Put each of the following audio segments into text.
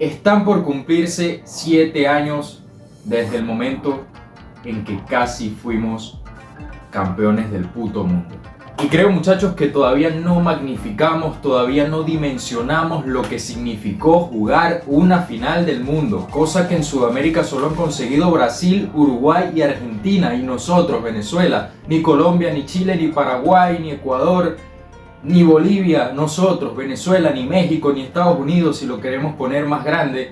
Están por cumplirse 7 años desde el momento en que casi fuimos campeones del puto mundo. Y creo, muchachos, que todavía no magnificamos, todavía no dimensionamos lo que significó jugar una final del mundo, cosa que en Sudamérica solo han conseguido Brasil, Uruguay y Argentina, y nosotros, Venezuela, ni Colombia, ni Chile, ni Paraguay, ni Ecuador, ni Bolivia, nosotros, Venezuela, ni México, ni Estados Unidos, si lo queremos poner más grande.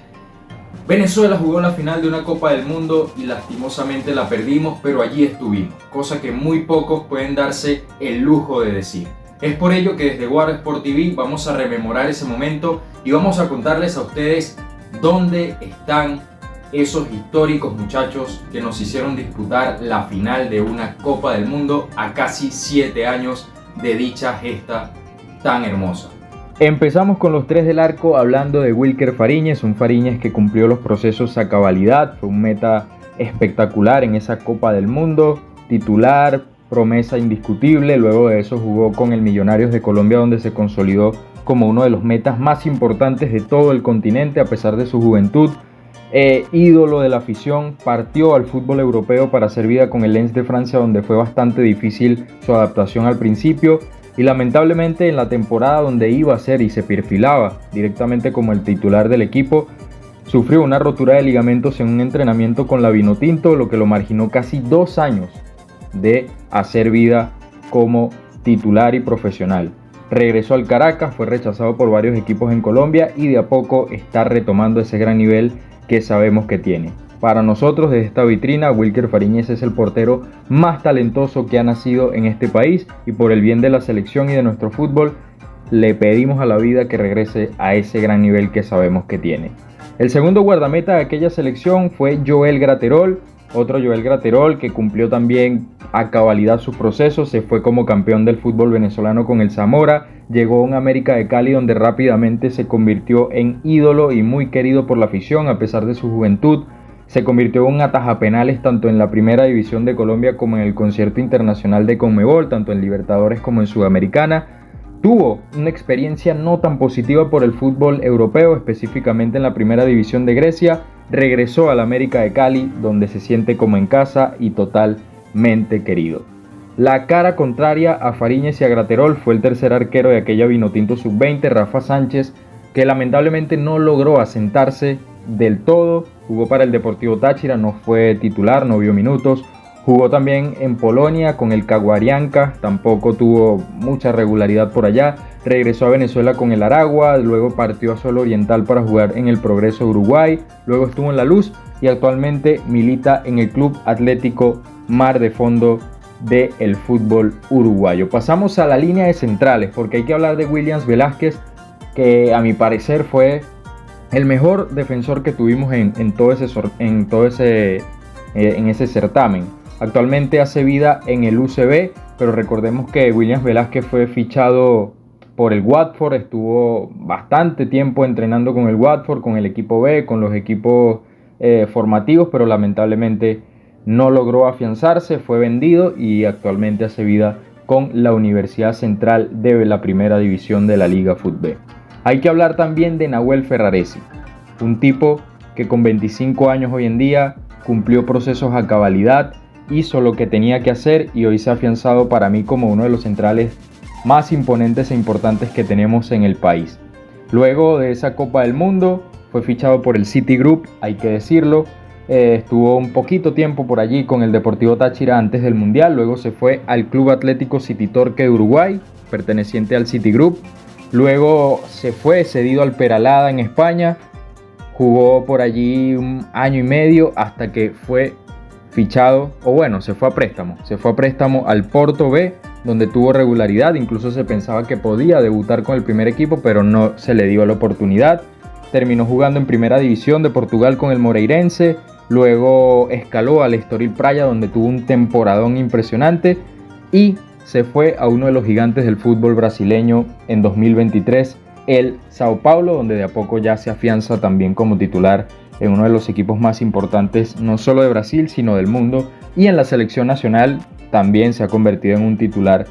Venezuela jugó la final de una Copa del Mundo y lastimosamente la perdimos, pero allí estuvimos, cosa que muy pocos pueden darse el lujo de decir. Es por ello que desde War Sport TV vamos a rememorar ese momento y vamos a contarles a ustedes dónde están esos históricos muchachos que nos hicieron disputar la final de una Copa del Mundo a casi 7 años de dicha gesta tan hermosa. Empezamos con los tres del arco hablando de Wilker Fariñez, un Fariñez que cumplió los procesos a cabalidad, fue un meta espectacular en esa Copa del Mundo, titular, promesa indiscutible, luego de eso jugó con el Millonarios de Colombia donde se consolidó como uno de los metas más importantes de todo el continente a pesar de su juventud, ídolo de la afición, partió al fútbol europeo para hacer vida con el Lens de Francia donde fue bastante difícil su adaptación al principio. Y lamentablemente en la temporada donde iba a ser y se perfilaba directamente como el titular del equipo, sufrió una rotura de ligamentos en un entrenamiento con la Vinotinto, lo que lo marginó casi 2 años de hacer vida como titular y profesional. Regresó al Caracas, fue rechazado por varios equipos en Colombia y de a poco está retomando ese gran nivel que sabemos que tiene. Para nosotros, desde esta vitrina, Wilker Fariñez es el portero más talentoso que ha nacido en este país y por el bien de la selección y de nuestro fútbol, le pedimos a la vida que regrese a ese gran nivel que sabemos que tiene. El segundo guardameta de aquella selección fue Joel Graterol, otro Joel Graterol que cumplió también a cabalidad sus procesos, se fue como campeón del fútbol venezolano con el Zamora, llegó a un América de Cali donde rápidamente se convirtió en ídolo y muy querido por la afición a pesar de su juventud. Se convirtió en un atajapenales tanto en la primera división de Colombia como en el concierto internacional de Conmebol, tanto en Libertadores como en Sudamericana. Tuvo una experiencia no tan positiva por el fútbol europeo, específicamente en la primera división de Grecia. Regresó al América de Cali, donde se siente como en casa y totalmente querido. La cara contraria a Fariñez y a Graterol fue el tercer arquero de aquella Vinotinto sub-20, Rafa Sánchez, que lamentablemente no logró asentarse del todo. Jugó para el Deportivo Táchira, no fue titular, no vio minutos. Jugó también en Polonia con el Caguarianca, tampoco tuvo mucha regularidad por allá. Regresó a Venezuela con el Aragua, luego partió a Sol Oriental para jugar en el Progreso Uruguay, luego estuvo en La Luz y actualmente milita en el Club Atlético Mar de Fondo del fútbol uruguayo. Pasamos a la línea de centrales porque hay que hablar de Williams Velázquez, que a mi parecer fue el mejor defensor que tuvimos en ese certamen. Actualmente hace vida en el UCB, pero recordemos que Williams Velázquez fue fichado por el Watford, estuvo bastante tiempo entrenando con el Watford, con el equipo B, con los equipos formativos, pero lamentablemente no logró afianzarse, fue vendido y actualmente hace vida con la Universidad Central de la primera división de la Liga Fútbol. Hay que hablar también de Nahuel Ferraresi, un tipo que con 25 años hoy en día cumplió procesos a cabalidad, hizo lo que tenía que hacer y hoy se ha afianzado para mí como uno de los centrales más imponentes e importantes que tenemos en el país. Luego de esa Copa del Mundo fue fichado por el City Group, hay que decirlo, estuvo un poquito tiempo por allí con el Deportivo Táchira antes del Mundial, luego se fue al Club Atlético City Torque de Uruguay, perteneciente al City Group. Luego se fue cedido al Peralada en España, jugó por allí 1 año y medio hasta que fue fichado, se fue a préstamo al Porto B, donde tuvo regularidad, incluso se pensaba que podía debutar con el primer equipo, pero no se le dio la oportunidad. Terminó jugando en primera división de Portugal con el Moreirense, luego escaló al Estoril Praia, donde tuvo un temporadón impresionante y se fue a uno de los gigantes del fútbol brasileño en 2023, el Sao Paulo, donde de a poco ya se afianza también como titular en uno de los equipos más importantes, no solo de Brasil, sino del mundo, y en la selección nacional también se ha convertido en un titular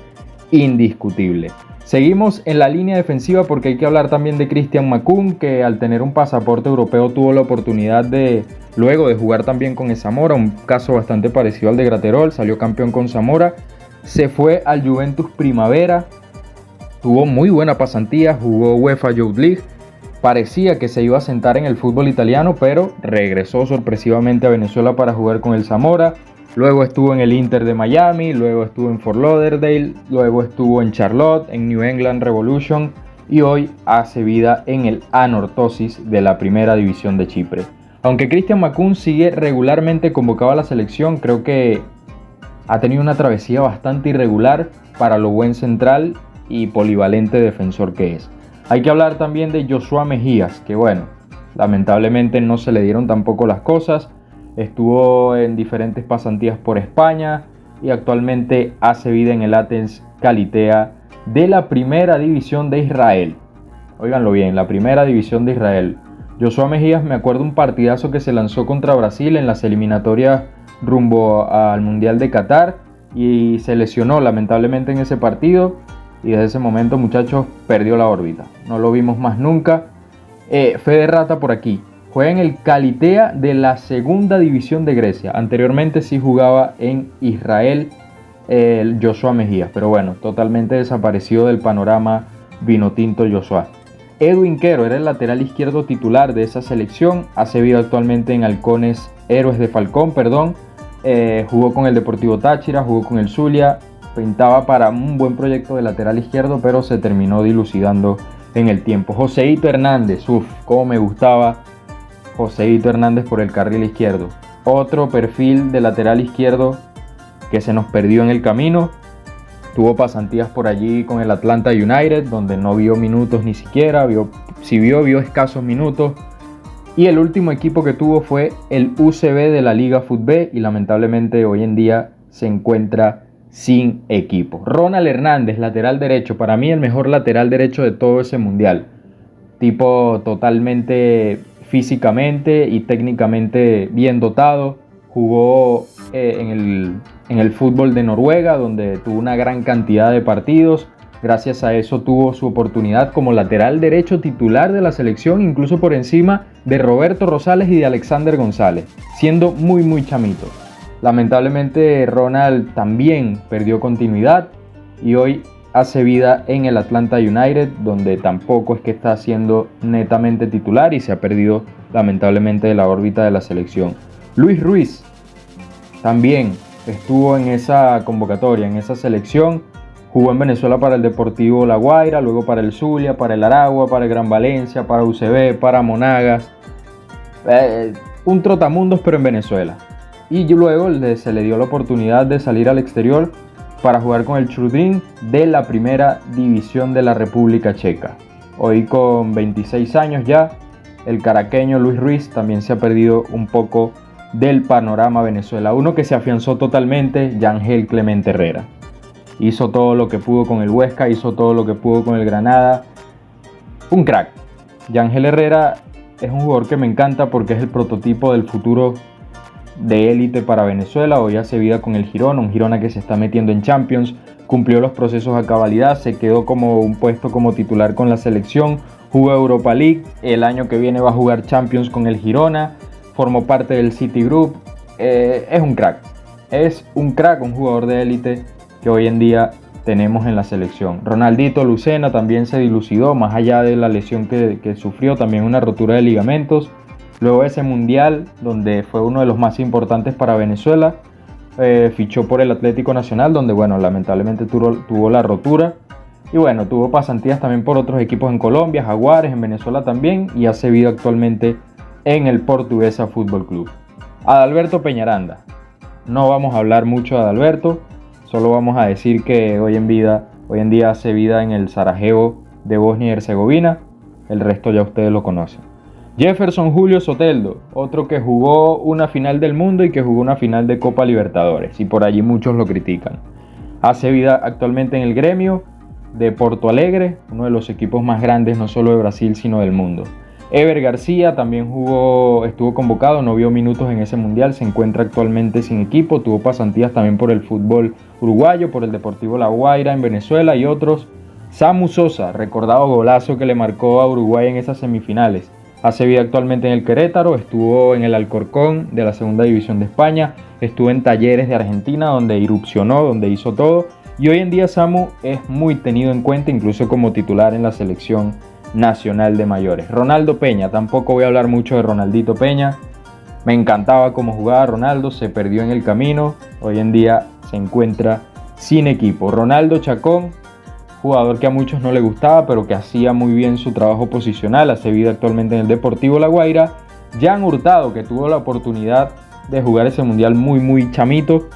indiscutible. Seguimos en la línea defensiva porque hay que hablar también de Christian Makoun, que al tener un pasaporte europeo tuvo la oportunidad de, luego de jugar también con el Zamora, un caso bastante parecido al de Graterol, salió campeón con Zamora, se fue al Juventus Primavera, tuvo muy buena pasantía, jugó UEFA Youth League, parecía que se iba a sentar en el fútbol italiano, pero regresó sorpresivamente a Venezuela para jugar con el Zamora. Luego estuvo en el Inter de Miami, luego estuvo en Fort Lauderdale, luego estuvo en Charlotte, en New England Revolution y hoy hace vida en el Anorthosis de la primera división de Chipre. Aunque Christian Makoun sigue regularmente convocado a la selección, creo que ha tenido una travesía bastante irregular para lo buen central y polivalente defensor que es. Hay que hablar también de Joshua Mejías, que bueno, lamentablemente no se le dieron tampoco las cosas. Estuvo en diferentes pasantías por España y actualmente hace vida en el Athens Kalitea de la primera división de Israel. Óiganlo bien, la primera división de Israel. Joshua Mejías, me acuerdo un partidazo que se lanzó contra Brasil en las eliminatorias rumbo al Mundial de Qatar y se lesionó lamentablemente en ese partido y desde ese momento, muchachos, perdió la órbita. No lo vimos más nunca. Fede Rata por aquí. Juega en el Kalitea de la segunda división de Grecia. Anteriormente sí jugaba en Israel Joshua Mejías, pero bueno, totalmente desaparecido del panorama vinotinto Joshua. Edwin Quero era el lateral izquierdo titular de esa selección. Hace vida actualmente en Halcones Héroes de Falcón, jugó con el Deportivo Táchira, jugó con el Zulia. Pintaba para un buen proyecto de lateral izquierdo, pero se terminó dilucidando en el tiempo. Joseito Hernández, cómo me gustaba Joseito Hernández por el carril izquierdo. Otro perfil de lateral izquierdo que se nos perdió en el camino. Tuvo pasantías por allí con el Atlanta United, donde no vio minutos ni siquiera, vio escasos minutos. Y el último equipo que tuvo fue el UCB de la Liga Fútbol y lamentablemente hoy en día se encuentra sin equipo. Ronald Hernández, lateral derecho, para mí el mejor lateral derecho de todo ese mundial. Tipo totalmente físicamente y técnicamente bien dotado. Jugó en el fútbol de Noruega, donde tuvo una gran cantidad de partidos. Gracias a eso tuvo su oportunidad como lateral derecho titular de la selección, incluso por encima de Roberto Rosales y de Alexander González, siendo muy chamito. Lamentablemente Ronald también perdió continuidad y hoy hace vida en el Atlanta United, donde tampoco es que está siendo netamente titular y se ha perdido lamentablemente de la órbita de la selección. Luis Ruiz también estuvo en esa convocatoria, en esa selección. Jugó en Venezuela para el Deportivo La Guaira, luego para el Zulia, para el Aragua, para el Gran Valencia, para UCB, para Monagas. Un trotamundos pero en Venezuela. Y luego se le dio la oportunidad de salir al exterior para jugar con el Chudrin de la primera división de la República Checa. Hoy con 26 años ya, el caraqueño Luis Ruiz también se ha perdido un poco del panorama Venezuela. Uno que se afianzó totalmente, Yangel Clemente Herrera. Hizo todo lo que pudo con el Huesca, hizo todo lo que pudo con el Granada. Un crack. Yangel Herrera es un jugador que me encanta porque es el prototipo del futuro de élite para Venezuela. Hoy hace vida con el Girona, un Girona que se está metiendo en Champions, cumplió los procesos a cabalidad, se quedó como un puesto como titular con la selección, jugó Europa League, el año que viene va a jugar Champions con el Girona, formó parte del City Group. Es un crack, un jugador de élite que hoy en día tenemos en la selección. Ronaldito Lucena también se dilucidó, más allá de la lesión que sufrió, también una rotura de ligamentos. Luego ese mundial, donde fue uno de los más importantes para Venezuela, fichó por el Atlético Nacional, donde bueno, lamentablemente tuvo la rotura. Y bueno, tuvo pasantías también por otros equipos en Colombia, Jaguares, en Venezuela también, y hace vida actualmente en el Portuguesa Fútbol Club. Adalberto Peñaranda. No vamos a hablar mucho de Adalberto, solo vamos a decir que hoy en día hace vida en el Sarajevo de Bosnia y Herzegovina. El resto ya ustedes lo conocen. Jefferson Julio Soteldo, otro que jugó una final del mundo y que jugó una final de Copa Libertadores, y por allí muchos lo critican. Hace vida actualmente en el Gremio de Porto Alegre, uno de los equipos más grandes no solo de Brasil sino del mundo. Ever García también estuvo convocado, no vio minutos en ese mundial, se encuentra actualmente sin equipo, tuvo pasantías también por el fútbol uruguayo, por el Deportivo La Guaira en Venezuela y otros. Samu Sosa, recordado golazo que le marcó a Uruguay en esas semifinales. Hace vida actualmente en el Querétaro, estuvo en el Alcorcón de la Segunda División de España, estuvo en Talleres de Argentina donde irrupcionó, donde hizo todo, y hoy en día Samu es muy tenido en cuenta incluso como titular en la selección nacional de mayores. Ronaldo Peña, tampoco voy a hablar mucho de Ronaldito Peña, me encantaba cómo jugaba Ronaldo, se perdió en el camino, hoy en día se encuentra sin equipo. Ronaldo Chacón, jugador que a muchos no le gustaba, pero que hacía muy bien su trabajo posicional, hace vida actualmente en el Deportivo La Guaira. Jan Hurtado, que tuvo la oportunidad de jugar ese mundial muy chamito,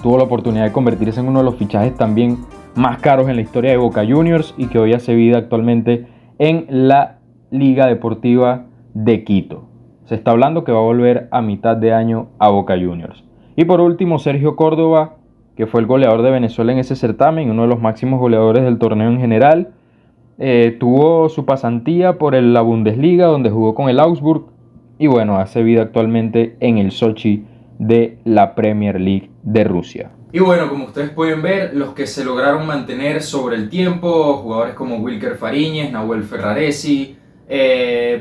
tuvo la oportunidad de convertirse en uno de los fichajes también más caros en la historia de Boca Juniors y que hoy hace vida actualmente en la Liga Deportiva de Quito. Se está hablando que va a volver a mitad de año a Boca Juniors. Y por último, Sergio Córdoba, que fue el goleador de Venezuela en ese certamen, uno de los máximos goleadores del torneo en general. Tuvo su pasantía por la Bundesliga, donde jugó con el Augsburg, y bueno, hace vida actualmente en el Sochi de la Premier League de Rusia. Y bueno, como ustedes pueden ver, los que se lograron mantener sobre el tiempo, jugadores como Wilker Fariñez, Nahuel Ferraresi,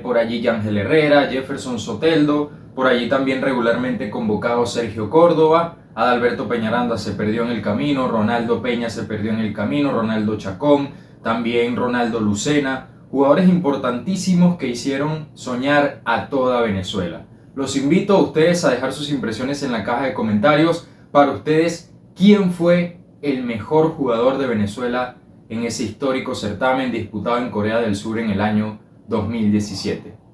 por allí Yángel Herrera, Jefferson Soteldo, por allí también regularmente convocado Sergio Córdoba, Adalberto Peñaranda se perdió en el camino, Ronaldo Peña se perdió en el camino, Ronaldo Chacón, también Ronaldo Lucena, jugadores importantísimos que hicieron soñar a toda Venezuela. Los invito a ustedes a dejar sus impresiones en la caja de comentarios. Para ustedes, ¿quién fue el mejor jugador de Venezuela en ese histórico certamen disputado en Corea del Sur en el año 2017?